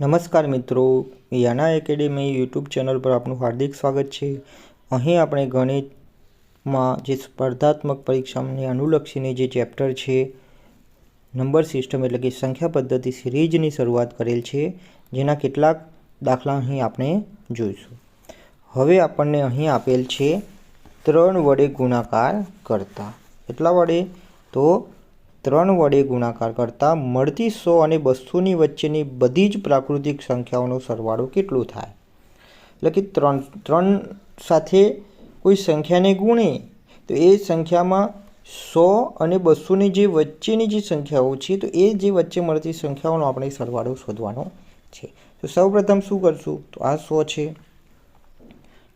નમસ્કાર મિત્રો, યાના academy YouTube channel પર આપનું હાર્દિક સ્વાગત છે। અહીં આપણે ગણિતમાં જે સ્પર્ધાત્મક પરીક્ષાને અનુલક્ષીને જે ચેપ્ટર છે નંબર સિસ્ટમ એટલે કે સંખ્યા પદ્ધતિ સિરીઝની શરૂઆત કરેલ છે, જેના કેટલાક દાખલા અહીં આપણે જોઈશું। હવે આપણને અહીં આપેલ છે 3 વડે ગુણાકાર કરતા। કેટલા વડે? તો 3 વડે ગુણાકાર કરતાં મળતી 100 અને 200ની વચ્ચેની બધી જ પ્રાકૃતિક સંખ્યાઓનો સરવાળો કેટલો થાય? એટલે કે 3 સાથે કોઈ સંખ્યાને ગુણે તો એ સંખ્યામાં 100 અને 200ની જે વચ્ચેની જે સંખ્યાઓ છે તો એ જે વચ્ચે મળતી સંખ્યાઓનો આપણે સરવાળો શોધવાનો છે। તો સૌપ્રથમ શું કરશું? તો આ 100 છે,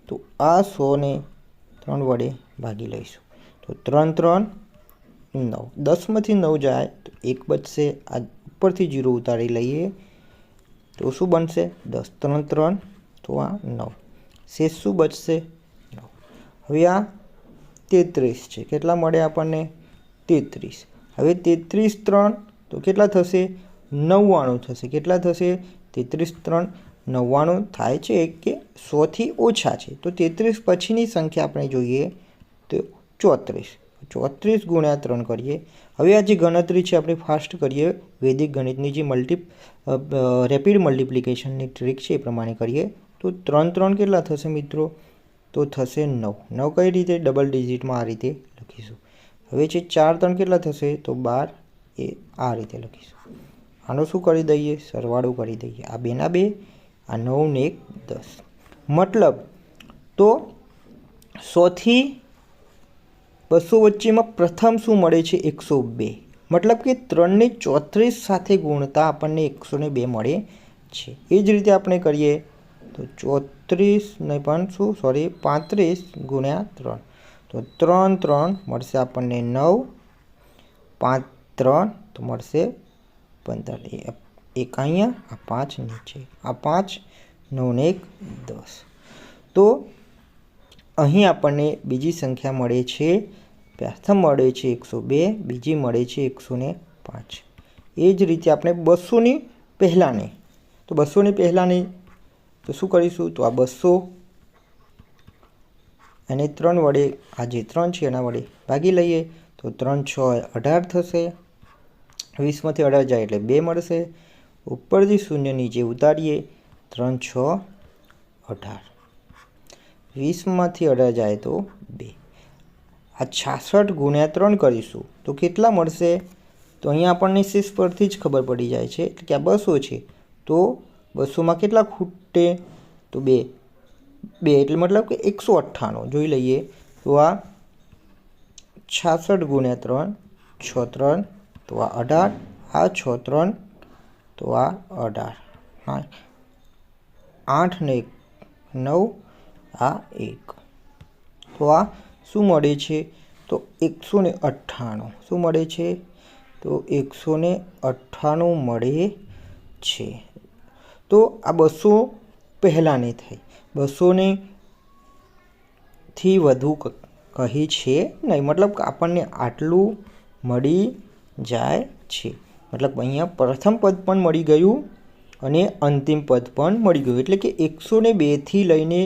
તો આ 100ને 3 વડે ભાગી લઈશું। તો 3 3 9, 10માંથી 9 જાય તો 1 બચશે। આ ઉપરથી 0 ઉતારી લઈએ તો શું બનશે? 10 3 3 તો આ 9, શેષ શું બચશે? 9। હવે આ 33 છે, કેટલા મળે આપણને? 33। હવે 33 3 તો કેટલા થશે? 99 થશે। કેટલા થશે? 33 3 99 થાય છે કે 100થી ઓછા છે, તો 33 પછીની સંખ્યા આપણે જોઈએ તો 34। 34 ગુણ્યા 3 કરીએ। હવે આ જે ગણતરી છે આપણે ફાસ્ટ કરીએ, વૈદિક ગણિતની જે રેપિડ મલ્ટિપ્લિકેશનની ટ્રીક છે એ પ્રમાણે કરીએ। તો 3 3 કેટલા થશે મિત્રો? તો થશે 9। 9 કઈ રીતે? ડબલ ડિજિટમાં આ રીતે લખીશું। હવે છે 4 3 કેટલા થશે? તો 12, એ આ રીતે લખીશું। આનો શું કરી દઈએ? સરવાળો કરી દઈએ। આ 2 ના 2, આ 9 ને 1 10। મતલબ તો 100થી 200 વચ્ચેમાં પ્રથમ શું મળે છે? 102। મતલબ કે 3ને 34 સાથે ગુણતા આપણને 102 મળે છે। એ જ રીતે આપણે કરીએ તો 34 ને પણ શું 35 ગુણ્યા 3, તો 3 3 મળશે આપણને 9, 5 3 તો મળશે 15। એક અહીંયા, આ 5 નીચે, આ 5, 9 ને 1 10। તો અહીં આપણને બીજી સંખ્યા મળે છે, પ્રથમ મળે છે 102, બીજી મળે છે 105। એ જ રીતે આપણે 200ની પહેલાંની, તો 200ની પહેલાંની તો શું કરીશું? તો આ 200 અને 3 વડે, આ જે 3 છે એના વડે ભાગી લઈએ તો 3 6 18 થશે। 20માંથી 18 જાય એટલે 2 મળશે। ઉપરથી 0 નીચે ઉતારીએ, 3 6 18, 20માંથી 18 જાય તો 2। આ 66 ગુણ્યા 3 કરીશું તો કેટલા મળશે? તો અહીંયા આપણને શેષ પરથી જ ખબર પડી જાય છે કે આ 200 છે, તો 200માં કેટલા ખૂટે? તો 2 એટલે મતલબ કે 198। જોઈ લઈએ તો આ 66 ગુણ્યા 3, 6 3 તો આ 18, આ 6 3 તો આ 18, હા 8 ને 9, આ 1, તો આ શું મળે છે? તો 198। શું મળે છે? તો 198 મળે છે। તો આ 200 પહેલાંની થઈ, 200ને થી વધુ કહી છે નહીં, મતલબ કે આપણને આટલું મળી જાય છે। મતલબ અહીંયા પ્રથમ પદ પણ મળી ગયું અને અંતિમ પદ પણ મળી ગયું, એટલે કે 102થી લઈને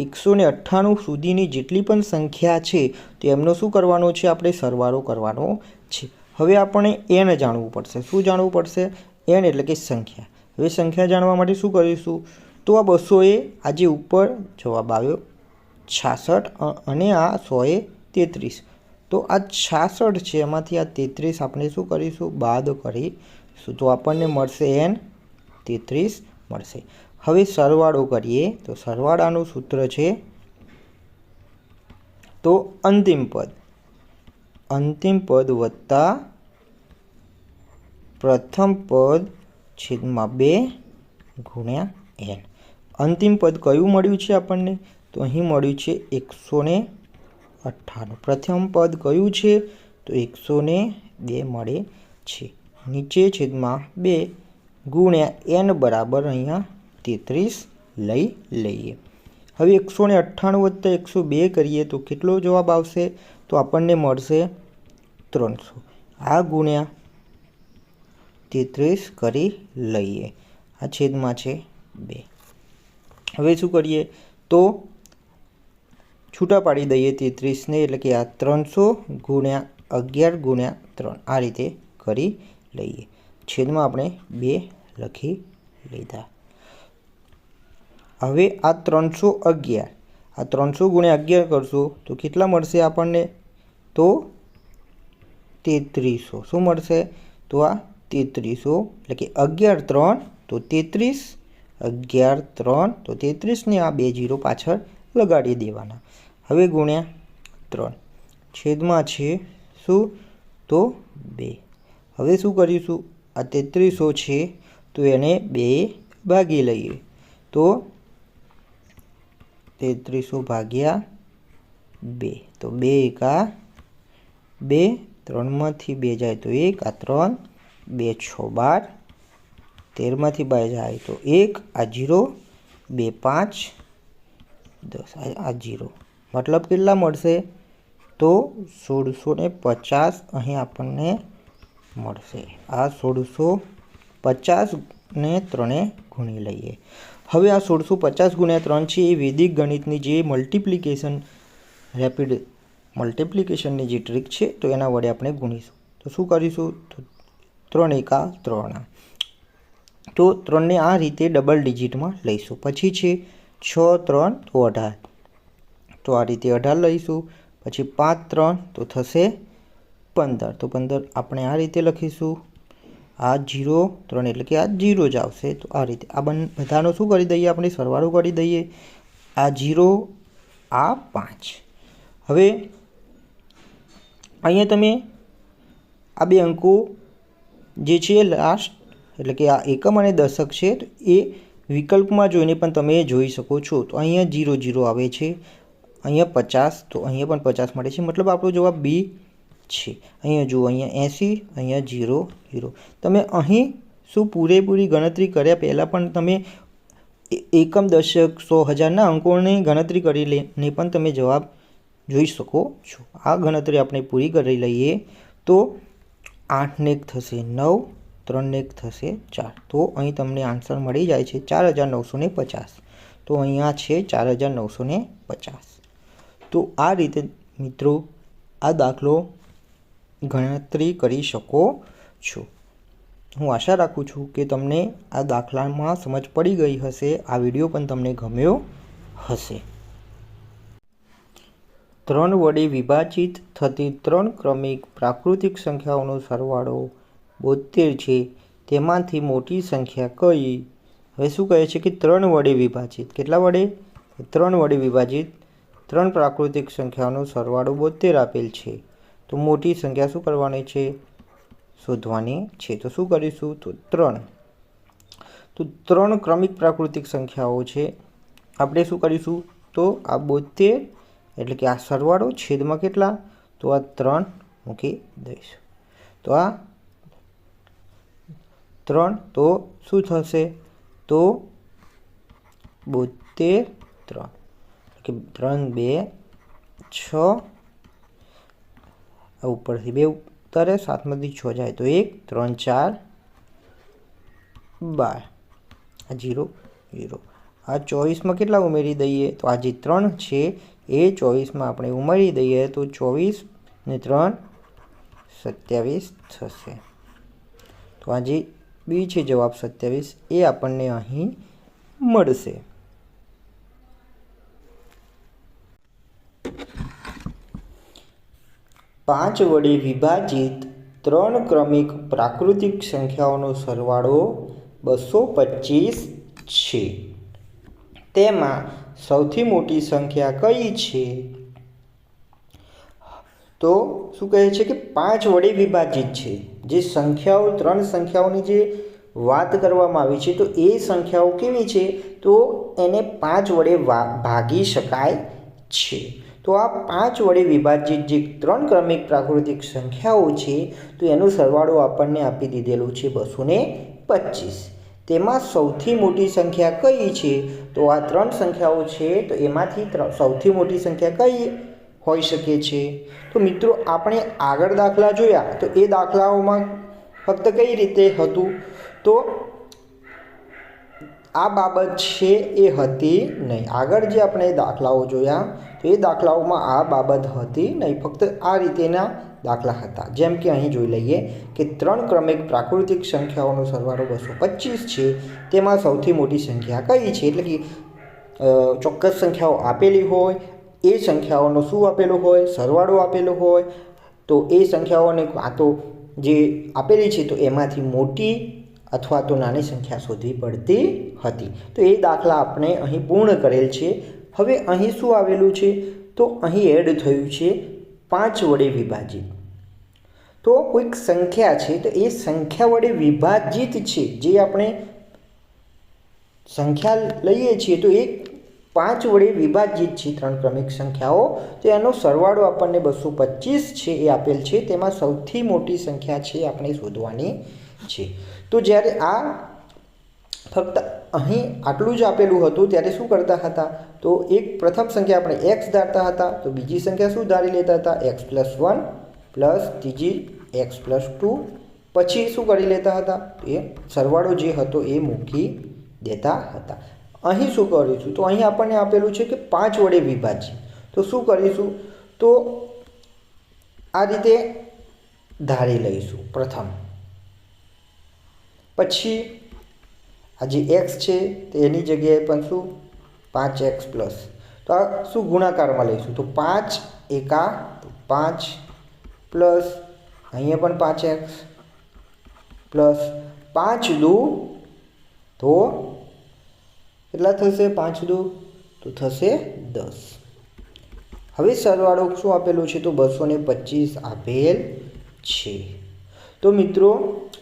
198 સુધીની જેટલી પણ સંખ્યા છે તો એમનો શું કરવાનો છે? આપણે સરવાળો કરવાનો છે। હવે આપણે n જાણવું પડશે। શું જાણવું પડશે? n એટલે કે સંખ્યા। હવે સંખ્યા જાણવા માટે શું કરીશું? તો આ 200 એ આજે ઉપર જવાબ આવ્યો 66 અને આ 100 એ 33, તો આ 66 છે એમાંથી આ 33 આપણે શું કરીશું? બાદ કરીશું, તો આપણને મળશે n 33 મળશે। હવે સરવાળો કરીએ તો સરવાળાનું સૂત્ર છે તો અંતિમ પદ વત્તા પ્રથમ પદ છેદમાં 2 ગુણ્યા n। અંતિમ પદ કયું મળ્યું છે આપણને? તો અહીં મળ્યું છે 198। પ્રથમ પદ કયું છે? તો 102 મળે છે। નીચે છેદમાં 2 ગુણ્યા n બરાબર અહીંયા 33 લઈ લઈએ। હવે 198 વત્તા 102 કરીએ તો કેટલો જવાબ આવશે? તો આપણને મળશે 300। આ ગુણ્યા 33 કરી લઈએ, આ છેદમાં છે 2. હવે શું કરીએ તો છૂટા પાડી દઈએ 33ને, એટલે કે આ 300 ગુણ્યા 11 ગુણ્યા 3 આ રીતે કરી લઈએ. છેદમાં આપણે 2 લખી લીધા. હવે આ 311 આ 300 ગુણ્યા 11 કરશો તો કેટલા મળશે આપણને? તો 3300. શું મળશે? તો આ 3300, એટલે કે 11 3 તો 33, 11 3 તો 33 ને આ 2 0 પાછળ લગાડી દેવાના. હવે ગુણ્યા 3 છેદમાં છે શું? તો 2. હવે શું કરીશું? આ 3300 છે તો એને 2 ભાગી લઈએ. તો 3300 ભાગ્યા 2 તો 2 એકા 2, 3માંથી 2 જાય તો 1, આ 3, 2 6 12, 13માંથી 2 જાય તો 1, આ 0, 2 5 10, આ 0. મતલબ કેટલા મળશે? તો 1650 અહીં આપણને મળશે. આ 1650 ને 3 ગુણી લઈએ. હવે આ 1650 ગુણ્યા 3 છે એ વૈદિક ગણિતની જે મલ્ટિપ્લિકેશન, રેપિડ મલ્ટિપ્લિકેશનની જે ટ્રીક છે તો એના વડે આપણે ગુણીશું. તો શું કરીશું? તો 3 એકા 3. તો 3ને આ રીતે ડબલ ડિજિટમાં લઈશું. પછી છે 6 3 તો 18, તો આ રીતે 18 લઈશું. પછી 5 3 તો થશે 15, તો 15 આપણે આ રીતે લખીશું. આ 0 3 એટલે કે આ 0 જ આવશે. તો આ રીતે આ બધાનો શું કરી દઈએ? આપણે સરવાળો કરી દઈએ. આ 0, આ 5. હવે અહીંયા તમે આ બે અંકો જે છે લાસ્ટ, એટલે કે આ એકમ અને દશક છે, તો એ વિકલ્પમાં જોઈને પણ તમે જોઈ શકો છો. તો અહીંયા 0 0 આવે છે, અહીંયા 50, તો અહીંયા પણ 50 મળે છે. મતલબ આપણો જવાબ બી છે. અહીંયા જુઓ, અહીંયા 80, અહીંયા 0 0. તમે અહીં શું પૂરેપૂરી ગણતરી કર્યા પહેલાં પણ તમે એકમ દશક 100 1000ના અંકોની ગણતરી કરીને પણ તમે જવાબ જોઈ શકો છો. આ ગણતરી આપણે પૂરી કરી લઈએ તો 8 ને 1 થશે 9, 3 ને 1 થશે 4. તો અહીં તમને આન્સર મળી જાય છે 4950. તો અહીંયા છે 4950. તો આ રીતે મિત્રો આ દાખલો ગણતરી કરી શકો છો. હું આશા રાખું છું કે તમને આ દાખલામાં સમજ પડી ગઈ હશે. આ વિડીયો પણ તમને ગમ્યો હશે. 3 વડે વિભાજિત થતી 3 ક્રમિક પ્રાકૃતિક સંખ્યાઓનો સરવાળો 72 છે. તેમાંથી મોટી સંખ્યા કઈ? હવે શું કહે છે કે 3 વડે વિભાજિત, કેટલા વડે? 3 વડે વિભાજિત 3 પ્રાકૃતિક સંખ્યાઓનો સરવાળો 72 આપેલ છે. તો મોટી સંખ્યા શું કરવાની છે? શોધવાની છે. તો શું કરીશું? તો 3 ક્રમિક પ્રાકૃતિક સંખ્યાઓ છે. આપણે શું કરીશું? તો આ 72 એટલે કે આ સરવાળો છેદમાં કેટલા? તો આ 3 મૂકી દઈશું. તો આ 3 તો શું થશે? તો 72 3 કે 3 2 6, ઉપરથી 2 ઉતારે, 7માંથી 6 જાય તો 1, 3 4 12, આ 0 0. આ 24માં કેટલા ઉમેરી દઈએ? તો આ જે 3 છે એ 24માં આપણે ઉમેરી દઈએ તો 24 ને 3 27 થશે. તો આ જે બી છે જવાબ 27 એ આપણને અહીં મળશે. પાંચ વડે વિભાજિત 3 ક્રમિક પ્રાકૃતિક સંખ્યાઓનો સરવાળો 225 છે. તેમાં સૌથી મોટી સંખ્યા કઈ છે? તો શું કહે છે કે 5 વડે વિભાજિત છે. જે સંખ્યાઓ 3 સંખ્યાઓની જે વાત કરવામાં આવી છે તો એ સંખ્યાઓ કેવી છે? તો એને 5 વડે ભાગી શકાય છે. તો આ 5 વડે વિભાજિત જે 3 ક્રમિક પ્રાકૃતિક સંખ્યાઓ છે તો એનો સરવાળો આપણને આપી દીધેલું છે 225. તેમાં સૌથી મોટી સંખ્યા કઈ છે? તો આ 3 સંખ્યાઓ છે તો એમાંથી સૌથી મોટી સંખ્યા કઈ હોઈ શકે છે? તો મિત્રો આપણે આગળ દાખલા જોયા તો એ દાખલાઓમાં ફક્ત કઈ રીતે હતું? તો આ બાબત છે એ હતી નહીં. આગળ જે આપણે દાખલાઓ જોયા તો એ દાખલાઓમાં આ બાબત હતી નહીં, ફક્ત આ રીતેના દાખલા હતા. જેમ કે અહીં જોઈ લઈએ કે 3 ક્રમિક પ્રાકૃતિક સંખ્યાઓનો સરવાળો 225 છે. તેમાં સૌથી મોટી સંખ્યા કઈ છે? એટલે કે ચોક્કસ સંખ્યાઓ આપેલી હોય, એ સંખ્યાઓનો શું આપેલું હોય? સરવાળો આપેલો હોય. તો એ સંખ્યાઓને કાં તો જે આપેલી છે તો એમાંથી મોટી અથવા તો નાની સંખ્યા શોધવી પડતી હતી. તો એ દાખલા આપણે અહીં પૂર્ણ કરેલ છે. હવે અહીં શું આવેલું છે? તો અહીં એડ થયું છે 5 વડે વિભાજિત. તો કોઈક સંખ્યા છે તો એ સંખ્યા વડે વિભાજિત છે. જે આપણે સંખ્યા લઈએ છીએ તો એ 5 વડે વિભાજિત છે 3 ક્રમિક સંખ્યાઓ. તો એનો સરવાળો આપણને 225 છે એ આપેલ છે. તેમાં સૌથી મોટી સંખ્યા છે આપણે શોધવાની છે. તો જ્યારે આ ફક્ત અહીં આટલું જ આપેલું હતું ત્યારે શું કરતા હતા? તો એક પ્રથમ સંખ્યા આપણે x ધારતા હતા, તો બીજી સંખ્યા શું ધારી લેતા હતા? x+1 પ્લસ ત્રીજી x+2. પછી શું કરી લેતા હતા? એ સરવાળો જે હતો એ મૂકી દેતા હતા. અહીં શું કરીશું? તો અહીં આપણને આપેલું છે કે 5 વડે વિભાજિત. તો શું કરીશું? તો આ રીતે ધારી લઈશું પ્રથમ. પછી આ જે x છે તો એની જગ્યાએ પણ શું 5x પ્લસ. તો આ શું ગુણાકારમાં લઈશું? તો 5 એકા 5 પ્લસ અહીંયા પણ 5x પ્લસ 5 દુ તો કેટલા થશે? 5 દુ તો થશે 10. હવે સરવાળો શું આપેલું છે? તો 225 આપેલ છે. તો મિત્રો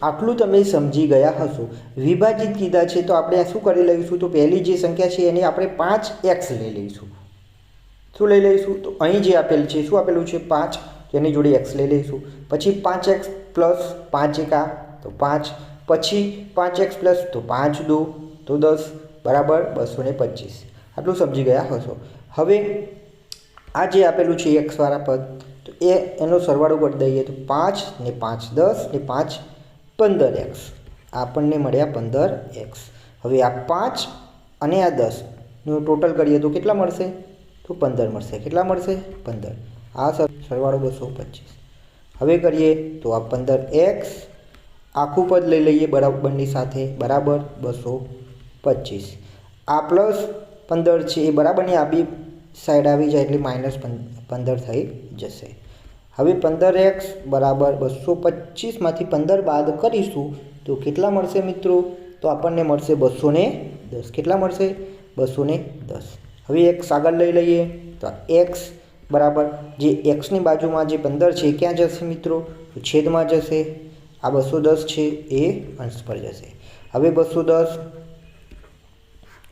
આટલું તમે સમજી ગયા હશો. વિભાજિત કીધા છે તો આપણે શું કરી લઈશું? તો પહેલી જે સંખ્યા છે એની આપણે 5x લઈ લઈશું. શું લઈ લઈશું? તો અહીં જે આપેલ છે શું આપેલું છે? 5, એની જોડે x લઈ લઈશું. પછી 5x પ્લસ 5 એકા તો 5, પછી 5x પ્લસ તો 5 દુ તો 10 બરાબર 225. આટલું સમજી ગયા હશો. હવે આ જે આપેલું છે x વાળા પદ, તો એનો સરવાળો કરી દઈએ તો 5 ને 5 10 ને 5 15x. આપણને મળ્યા 15x. હવે આ 5 અને આ 10 નું ટોટલ કરીએ તો કેટલા મળશે? તો 15 મળશે. કેટલા મળશે? 15. આ સરવાળો 225. હવે કરીએ તો આ 15x આખું પદ લઈ લઈએ બરાબરની સાથે બરાબર 225. આ પ્લસ 15 છે એ બરાબરની આ બી સાઈડ આવી જાય એટલે -15 થઈ જશે. હવે 15x બરાબર 225 માંથી 15 બાદ કરીશું તો કેટલા મળશે મિત્રો? તો આપણને મળશે 210. કેટલા મળશે? 210. હવે x આગળ લઈ લઈએ તો x બરાબર જે x ની બાજુમાં જે 15 છે એ ક્યાં જશે મિત્રો? તો છેદમાં જશે. આ 210 છે એ અંશ પર જશે. હવે 210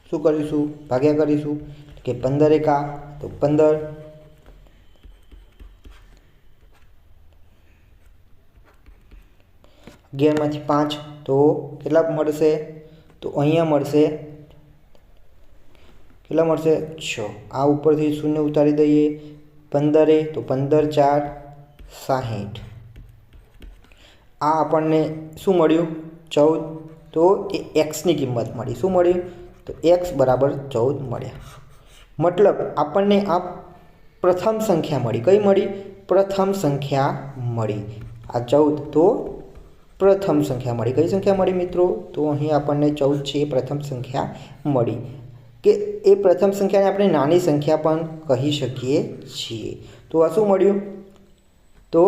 શું કરીશું? ભાગ્યા કરીશું કે 15 એકા તો 15, 11 માંથી 5 તો કેટલા મળશે? તો અહીંયા મળશે કેટલા મળશે? 6. આ ઉપરથી શૂન્ય ઉતારી દઈએ. 15 તો 15 4 60. આ આપણને શું મળ્યું? 14. તો એ x ની કિંમત મળી. શું મળ્યું? તો x બરાબર 14 મળ્યા. મતલબ આપણને આ પ્રથમ સંખ્યા મળી. કઈ મળી? પ્રથમ સંખ્યા મળી. આ 14 તો પ્રથમ સંખ્યા મળી. કઈ સંખ્યા મળી મિત્રો? તો અહીં આપણને 14 છે એ પ્રથમ સંખ્યા મળી. કે એ પ્રથમ સંખ્યાને આપણે નાની સંખ્યા પણ કહી શકીએ છીએ. તો આ શું મળ્યું? તો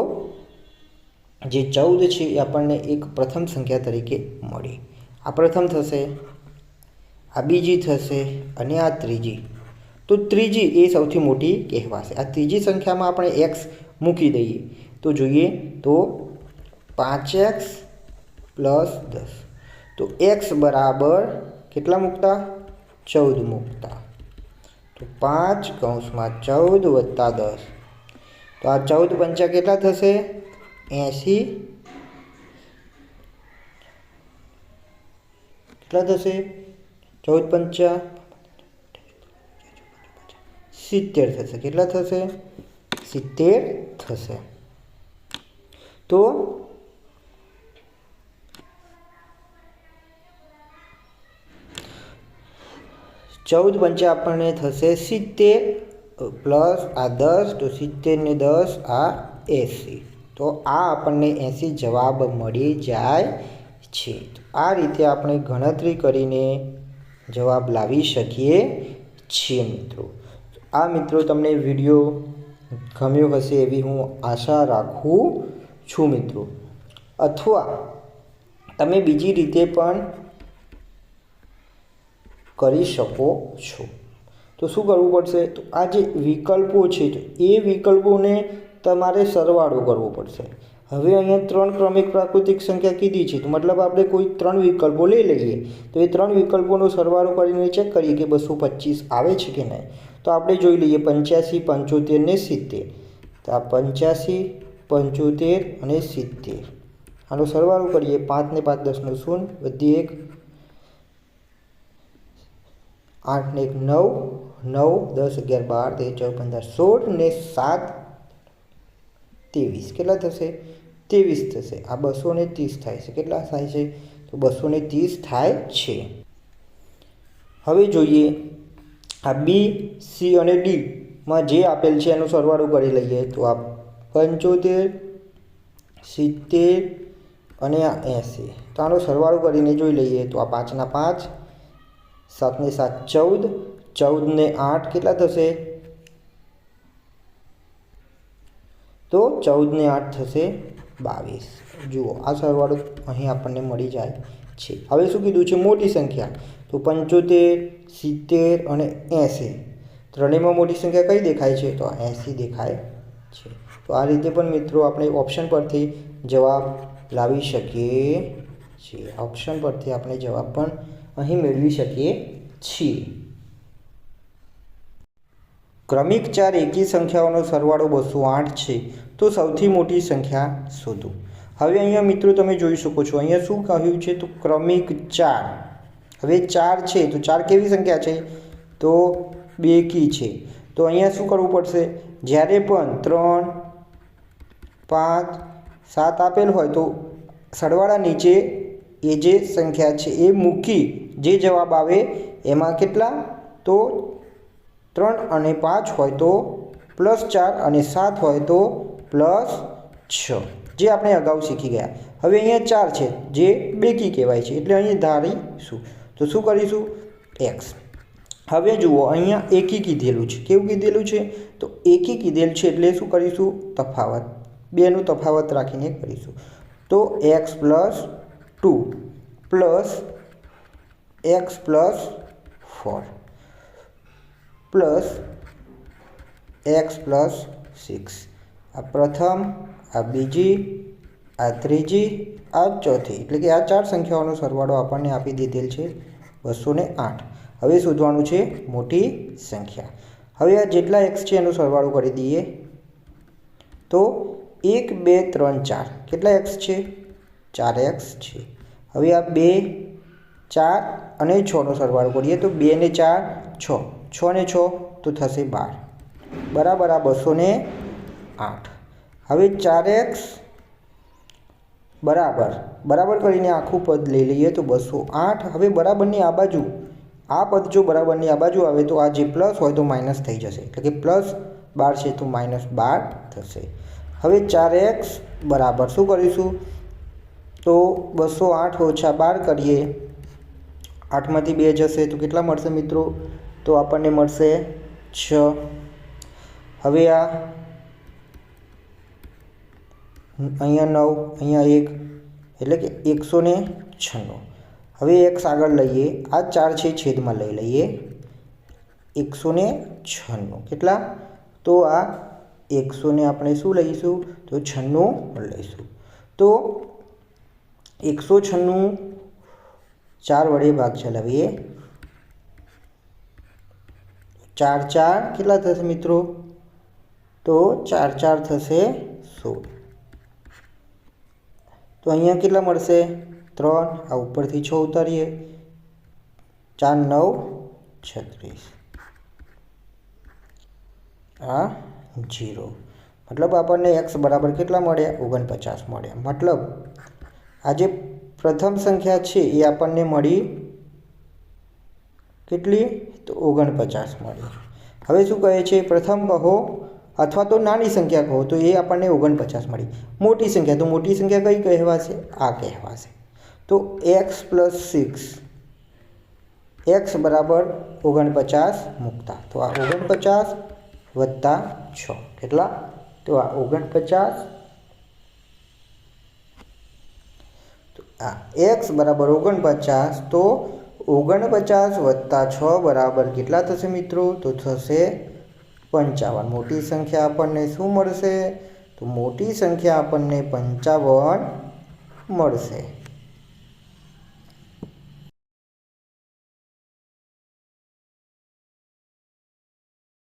જે 14 છે એ આપણને એક પ્રથમ સંખ્યા તરીકે મળી. આ પ્રથમ થશે, આ બીજી થશે અને આ ત્રીજી. તો ત્રીજી એ સૌથી મોટી કહેવાશે. આ ત્રીજી સંખ્યામાં આપણે x મૂકી દઈએ તો જોઈએ તો 5x પ્લસ 10. તો x બરાબર કેટલા મૂકતા? 14 મૂકતા. તો 5 કૌંસમાં 14 વત્તા 10. તો આ 14 પંચા કેટલા થશે? 80. કેટલા થશે? 14 પંચા 70 થશે. કેટલા થશે? 70 થશે. તો 14 पंचे આપણને થશે 70 પ્લસ આ 10 તો 70 ને 10 આ 80 તો આ આપણને 80 જવાબ મળી જાય છે। આ રીતે આપણે ગણતરી કરીને જવાબ લાવી શકીએ છીએ મિત્રો। આ મિત્રો તમને વિડિયો ગમ્યો હશે એવી હું આશા રાખું છું મિત્રો। અથવા તમે બીજી રીતે પણ કરી શકો છો। તો શું કરવું પડશે? તો આ જે વિકલ્પો છે તો એ વિકલ્પોને તમારે સરવાળો કરવો પડશે। હવે અહીંયા 3 ક્રમિક પ્રાકૃતિક સંખ્યા કીધી છે તો મતલબ આપણે કોઈ 3 વિકલ્પો લઈ લઈએ તો એ 3 વિકલ્પોનો સરવાળો કરીને ચેક કરીએ કે 225 આવે છે કે નહીં। તો આપણે જોઈ લઈએ 85, 75 ને 70। તો આ 85, 75 અને 70 આનો સરવાળો કરીએ 5 ને 5 10 નો 0 વધી 1 8 ને 1 9 9 10 11 12 13 14 15 16 ને 7 23 કેટલા થશે? 23 થશે। આ 230 થાય છે। કેટલા થાય છે? તો 230 થાય છે। હવે જોઈએ આ બી, સી અને ડી માં જે આપેલ છે એનો સરવાળો કરી લઈએ તો આ 75, 70 અને આ 80 તો આનો સરવાળો કરીને જોઈ લઈએ તો આ 5 ના 5 7 ને 7 14 14 ને 8 કેટલા થશે? તો 14 ને 8 થશે 22। જુઓ આ સરવાળો અહીં આપણને મળી જાય છે। હવે શું કીધું છે? મોટી સંખ્યા તો 75, 70 અને 80 ત્રણેયમાં મોટી સંખ્યા કઈ દેખાય છે? તો 80 દેખાય છે। તો આ રીતે પણ મિત્રો આપણે ઓપ્શન પરથી જવાબ લાવી શકીએ છીએ। ઓપ્શન પરથી આપણે જવાબ પણ અહીં મેળવી શકીએ છીએ। ક્રમિક 4 એકી સંખ્યાઓનો સરવાળો 208 છે તો સૌથી મોટી સંખ્યા શોધો। હવે અહીંયા મિત્રો તમે જોઈ શકો છો અહીંયા શું કહ્યું છે? તો ક્રમિક 4। હવે 4 છે તો 4 કેવી સંખ્યા છે? તો બેકી છે। તો અહીંયા શું કરવું પડશે? જ્યારે પણ 3, 5, 7 આપેલ હોય તો સરવાળા નીચે એ જે સંખ્યા છે એ મૂકી જે જવાબ આવે એમાં કેટલા? તો 3 અને 5 હોય તો +4 અને 7 હોય તો +6 જે આપણે અગાઉ શીખી ગયા। હવે અહીંયા 4 છે જે બેકી કહેવાય છે એટલે અહીં ધારીશું તો શું કરીશું? x। હવે જુઓ અહીંયા એકી કીધેલું છે। કેવું કીધેલું છે? તો એકી કીધેલું છે એટલે શું કરીશું? તફાવત બેનું તફાવત રાખીને કરીશું તો x + 2 + x + 4 + x + 6 આ પ્રથમ, આ બીજી, આ ત્રીજી, આ ચોથી એટલે કે આ 4 સંખ્યાઓનો સરવાળો આપણને આપી દીધેલ છે 208। હવે શોધવાનું છે મોટી સંખ્યા। હવે આ જેટલા x છે એનો સરવાળો કરી દઈએ તો 1 2 3 4 કેટલા x છે? 4x છે। હવે આ 2 4 અને 6 નો સરવાળો કરીએ તો 2 ને 4 6 6 ને 6 તો થશે 12 બરાબર આ 208। હવે 4x બરાબર કરીને આખું પદ લઈ લઈએ તો 208। હવે બરાબરની આ બાજુ આ પદ જો બરાબરની આ બાજુ આવે તો આ જે પ્લસ હોય તો માઇનસ થઈ જશે એટલે કે +12 છે તો -12 થશે। હવે 4x બરાબર શું કરીશું? તો 208 - 12 કરીએ 8 માંથી 2 જશે તો કેટલા મળશે મિત્રો? તો આપણને મળશે 6। હવે આ અહીંયા 9 અહીંયા 1 એટલે કે 196। હવે x આગળ લઈએ આ 4 છે છેદમાં લઈ લઈએ 196 કેટલા? તો આ 100 ને આપણે શું લઈશું? તો 96 લઈશું તો 196 4 વડે ભાગ ચલાવીએ 4 4 કેટલા થશે મિત્રો? તો 4 4 થશે 16। તો અહીંયા કેટલા મળશે? 3 આ ઉપરથી 6 ઉતારીએ 4 9 36 આ 0 મતલબ આપણને x બરાબર કેટલા મળ્યા? 49 મળ્યા। મતલબ આ જે પ્રથમ સંખ્યા છે એ આપણને મળી કેટલી? તો 49 મળી. હવે શું કહે છે? પ્રથમ કહો અથવા તો નાની સંખ્યા કહો તો એ આપણને 49 મળી. મોટી સંખ્યા તો મોટી સંખ્યા કઈ કહેવાશે? આ કહેવાશે. તો x + 6 x બરાબર 49 મૂકતા તો આ 49 + 6 કેટલા? તો આ 49. તો આ x બરાબર 49 તો 49 + 6 બરાબર કેટલા થશે મિત્રો? તો થશે 55. મોટી સંખ્યા આપણને શું મળશે? તો મોટી સંખ્યા આપણને 55 મળશે.